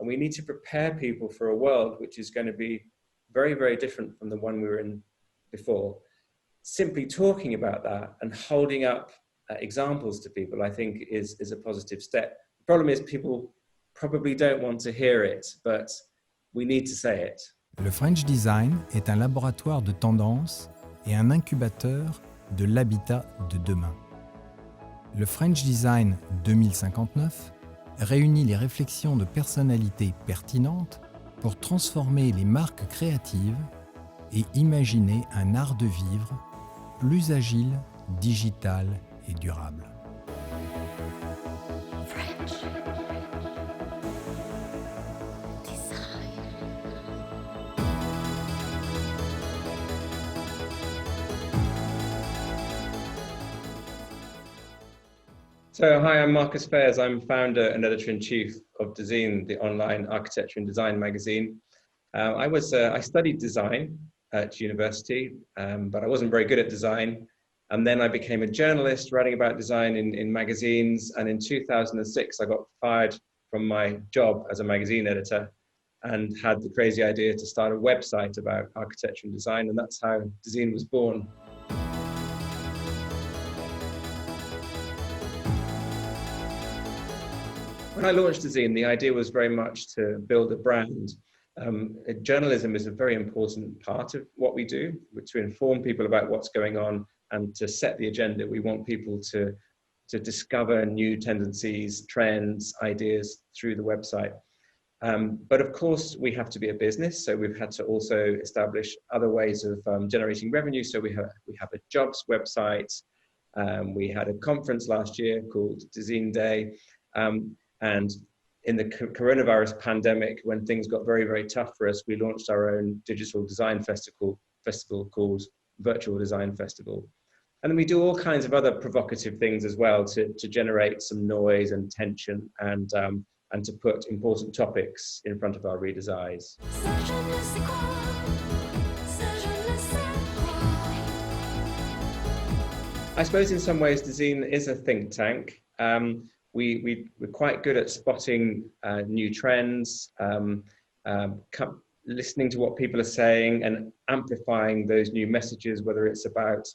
And we need to prepare people for a world which is going to be very, very different from the one we were in before. Simply talking about that and holding up examples to people, I think, is a positive step. The problem is people probably don't want to hear it, but we need to say it. Le French Design est un laboratoire de tendance et un incubateur de l'habitat de demain. Le French Design 2059 réunit les réflexions de personnalités pertinentes pour transformer les marques créatives et imaginer un art de vivre plus agile, digital et durable. So, hi, I'm Marcus Fairs. I'm founder and editor-in-chief of Dezeen, the online architecture and design magazine. I studied design at university, but I wasn't very good at design. And then I became a journalist writing about design in magazines. And in 2006, I got fired from my job as a magazine editor and had the crazy idea to start a website about architecture and design. And that's how Dezeen was born. When I launched Dezeen, the idea was very much to build a brand. Journalism is a very important part of what we do, to inform people about what's going on and to set the agenda. We want people to discover new tendencies, trends, ideas through the website. But of course, we have to be a business, so we've had to also establish other ways of generating revenue. So we have a jobs website. We had a conference last year called Dezeen Day. And in the coronavirus pandemic, when things got very, very tough for us, we launched our own digital design festival called Virtual Design Festival. And then we do all kinds of other provocative things as well to generate some noise and tension and to put important topics in front of our readers' eyes. I suppose in some ways, Dezeen is a think tank. We're quite good at spotting new trends, listening to what people are saying and amplifying those new messages, whether it's about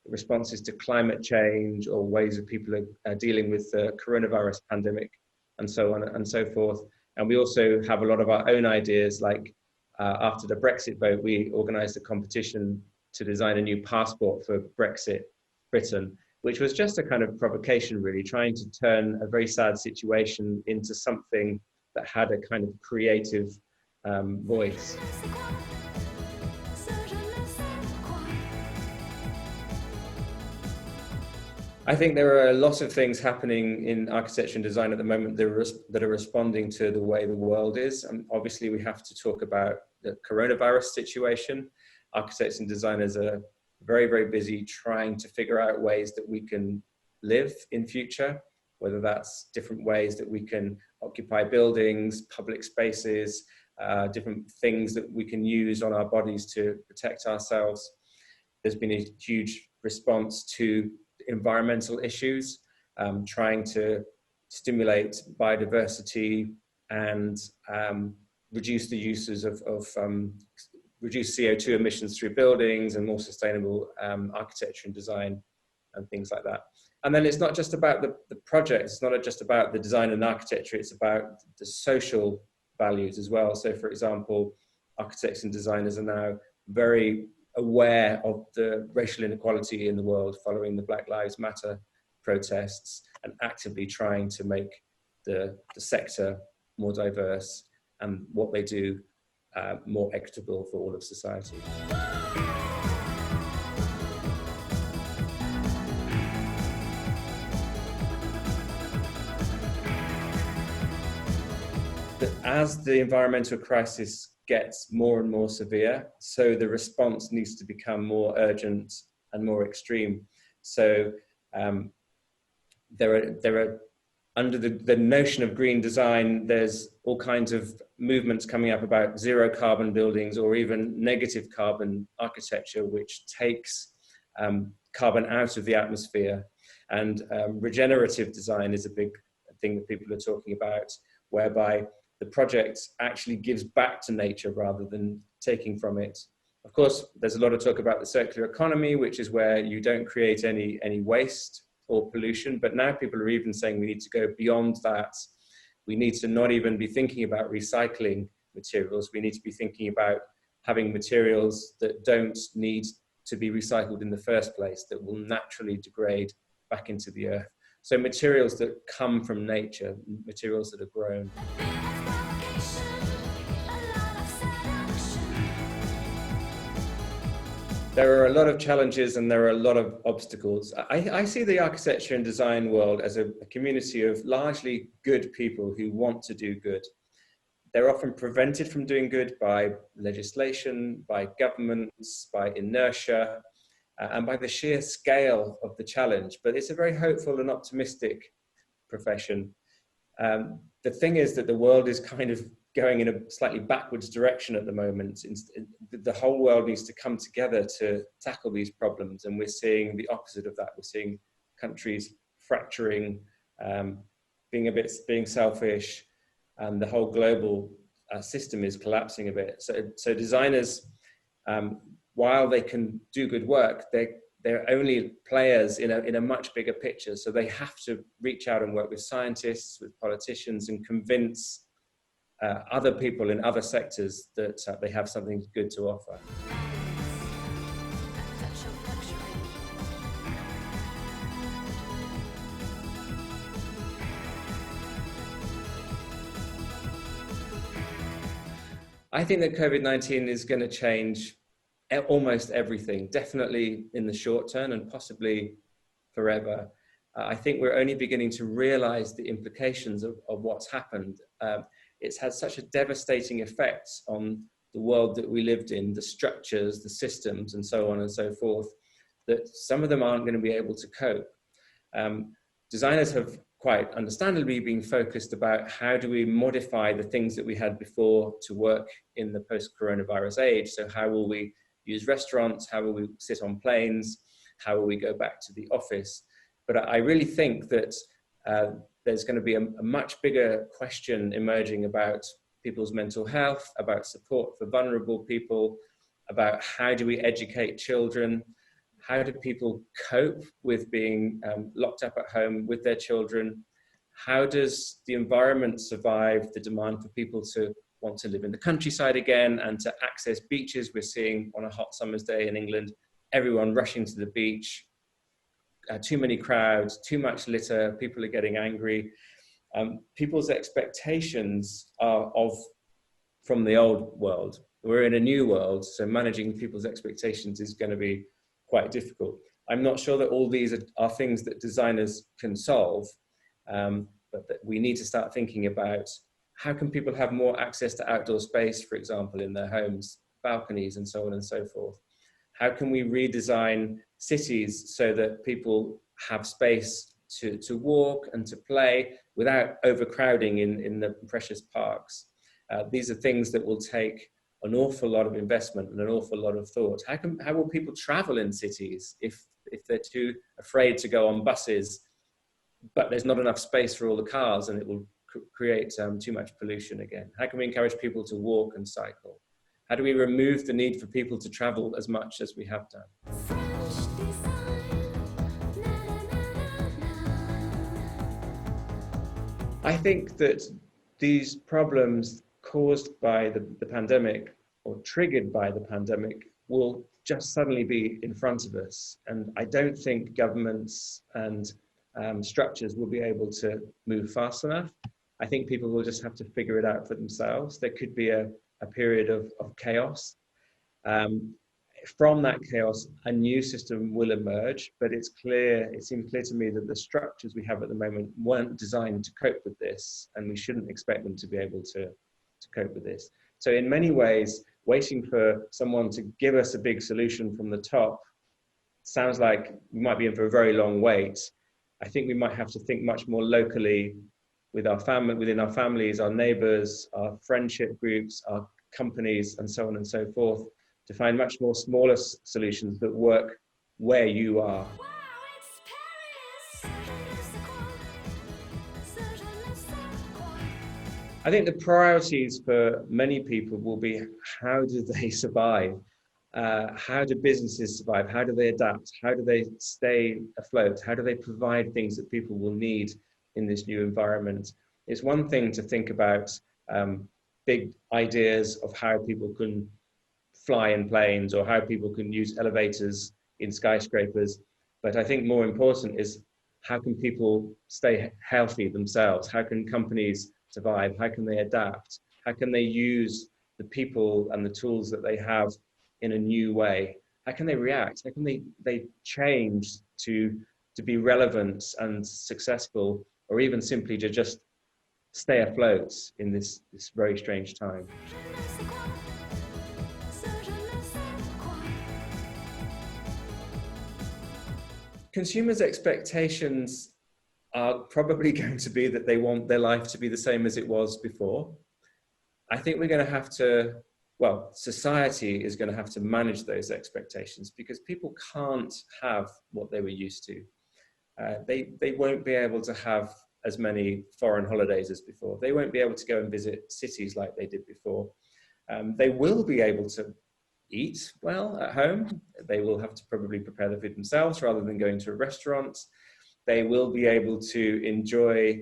responses to climate change or ways that people are dealing with the coronavirus pandemic and so on and so forth. And we also have a lot of our own ideas, like after the Brexit vote, we organized a competition to design a new passport for Brexit Britain, which was just a kind of provocation, really, trying to turn a very sad situation into something that had a kind of creative voice. I think there are a lot of things happening in architecture and design at the moment that are responding to the way the world is. And obviously, we have to talk about the coronavirus situation. Architects and designers are very, very busy trying to figure out ways that we can live in future, whether that's different ways that we can occupy buildings, public spaces, different things that we can use on our bodies to protect ourselves. There's been a huge response to environmental issues, trying to stimulate biodiversity and reduce the uses of reduce CO2 emissions through buildings and more sustainable architecture and design and things like that. And then it's not just about the projects, it's not just about the design and architecture, it's about the social values as well. So for example, architects and designers are now very aware of the racial inequality in the world following the Black Lives Matter protests and actively trying to make the sector more diverse and what they do more equitable for all of society. As the environmental crisis gets more and more severe, so the response needs to become more urgent and more extreme. So there are under the notion of green design, there's all kinds of movements coming up about zero carbon buildings or even negative carbon architecture, which takes carbon out of the atmosphere. And regenerative design is a big thing that people are talking about, whereby the project actually gives back to nature rather than taking from it. Of course, there's a lot of talk about the circular economy, which is where you don't create any waste or pollution, but now people are even saying we need to go beyond that. We need to not even be thinking about recycling materials. We need to be thinking about having materials that don't need to be recycled in the first place, that will naturally degrade back into the earth. So materials that come from nature, materials that are grown. There are a lot of challenges and there are a lot of obstacles. I see the architecture and design world as a community of largely good people who want to do good. They're often prevented from doing good by legislation, by governments, by inertia, and by the sheer scale of the challenge. But it's a very hopeful and optimistic profession. The thing is that the world is kind of going in a slightly backwards direction at the moment. The whole world needs to come together to tackle these problems, and we're seeing the opposite of that. We're seeing countries fracturing, being selfish, and the whole global system is collapsing a bit. So designers, while they can do good work, they're only players in a much bigger picture. So they have to reach out and work with scientists, with politicians, and convince other people in other sectors that they have something good to offer. I think that COVID-19 is going to change almost everything, definitely in the short term and possibly forever. I think we're only beginning to realize the implications of what's happened. It's had such a devastating effect on the world that we lived in, the structures, the systems, and so on and so forth, that some of them aren't going to be able to cope. Designers have quite understandably been focused about how do we modify the things that we had before to work in the post-coronavirus age. So how will we use restaurants? How will we sit on planes? How will we go back to the office? But I really think that there's going to be a much bigger question emerging about people's mental health, about support for vulnerable people, about how do we educate children, how do people cope with being locked up at home with their children, how does the environment survive the demand for people to want to live in the countryside again and to access beaches. We're seeing on a hot summer's day in England, everyone rushing to the beach, too many crowds, too much litter, people are getting angry. People's expectations are from the old world. We're in a new world, so managing people's expectations is going to be quite difficult. I'm not sure that all these are things that designers can solve, but that we need to start thinking about how can people have more access to outdoor space, for example, in their homes, balconies, and so on and so forth. How can we redesign cities so that people have space to walk and to play without overcrowding in the precious parks? These are things that will take an awful lot of investment and an awful lot of thought. How will people travel in cities if they're too afraid to go on buses, but there's not enough space for all the cars and it will create too much pollution again? How can we encourage people to walk and cycle? How do we remove the need for people to travel as much as we have done? I think that these problems caused by the pandemic or triggered by the pandemic will just suddenly be in front of us. And I don't think governments and structures will be able to move fast enough. I think people will just have to figure it out for themselves. There could be a period of chaos. From that chaos, a new system will emerge, but it seems clear to me that the structures we have at the moment weren't designed to cope with this, and we shouldn't expect them to be able to cope with this. So in many ways, waiting for someone to give us a big solution from the top sounds like we might be in for a very long wait. I think we might have to think much more locally with our family, within our families, our neighbors, our friendship groups, our companies, and so on and so forth, to find much more smaller solutions that work where you are. I think the priorities for many people will be, how do they survive? How do businesses survive? How do they adapt? How do they stay afloat? How do they provide things that people will need in this new environment? It's one thing to think about big ideas of how people can fly in planes or how people can use elevators in skyscrapers. But I think more important is, how can people stay healthy themselves? How can companies survive? How can they adapt? How can they use the people and the tools that they have in a new way? How can they react? How can they change to be relevant and successful, or even simply to just stay afloat in this very strange time? Consumers' expectations are probably going to be that they want their life to be the same as it was before. I think we're going to have to, well, society is going to have to manage those expectations, because people can't have what they were used to. They won't be able to have as many foreign holidays as before. They won't be able to go and visit cities like they did before. They will be able to eat well at home. They will have to probably prepare the food themselves rather than going to a restaurant. They will be able to enjoy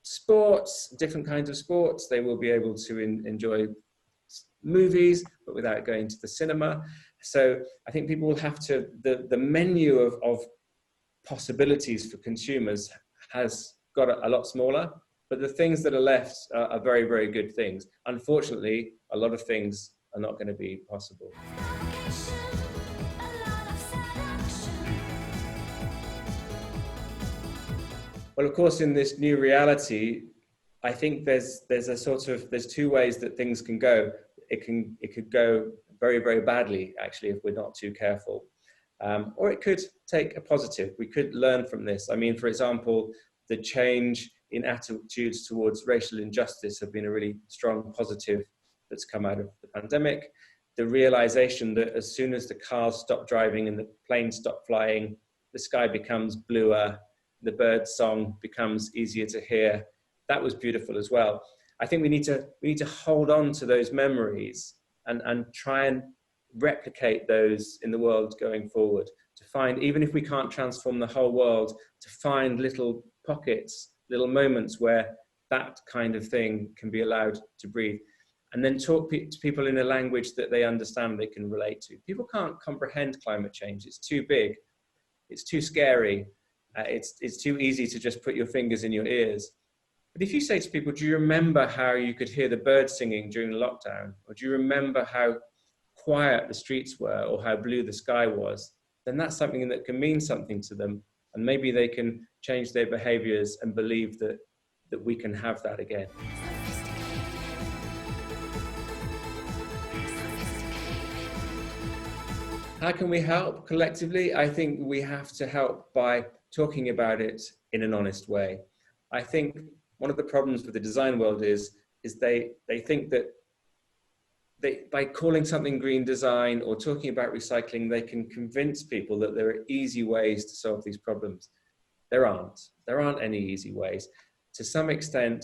sports, different kinds of sports. They will be able to enjoy movies, but without going to the cinema. So I think people will have to, the menu of possibilities for consumers has got a lot smaller, but the things that are left are very, very good things. Unfortunately, a lot of things are not going to be possible. Well, of course, in this new reality, I think there's two ways that things can go. It could go very, very badly, actually, if we're not too careful. Or it could take a positive. We could learn from this. I mean, for example, the change in attitudes towards racial injustice have been a really strong positive that's come out of the pandemic. The realization that as soon as the cars stop driving and the planes stop flying, the sky becomes bluer, the bird song becomes easier to hear. That was beautiful as well. I think we need to hold on to those memories and try and replicate those in the world going forward, to find, even if we can't transform the whole world, to find little pockets, little moments where that kind of thing can be allowed to breathe. And then talk to people in a language that they understand, they can relate to. People can't comprehend climate change. It's too big. It's too scary. It's too easy to just put your fingers in your ears. But if you say to people, do you remember how you could hear the birds singing during the lockdown? Or do you remember how quiet the streets were or how blue the sky was? Then that's something that can mean something to them. And maybe they can change their behaviors and believe that we can have that again. How can we help collectively? I think we have to help by talking about it in an honest way. I think one of the problems with the design world is they think that by calling something green design or talking about recycling, they can convince people that there are easy ways to solve these problems. There aren't any easy ways. To some extent,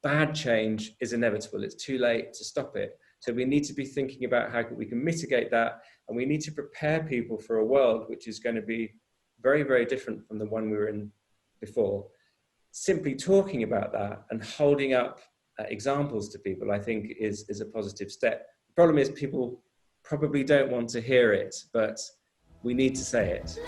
bad change is inevitable. It's too late to stop it. So we need to be thinking about how we can mitigate that, and we need to prepare people for a world which is going to be very, very different from the one we were in before. Simply talking about that and holding up examples to people, I think, is a positive step. The problem is people probably don't want to hear it, but we need to say it.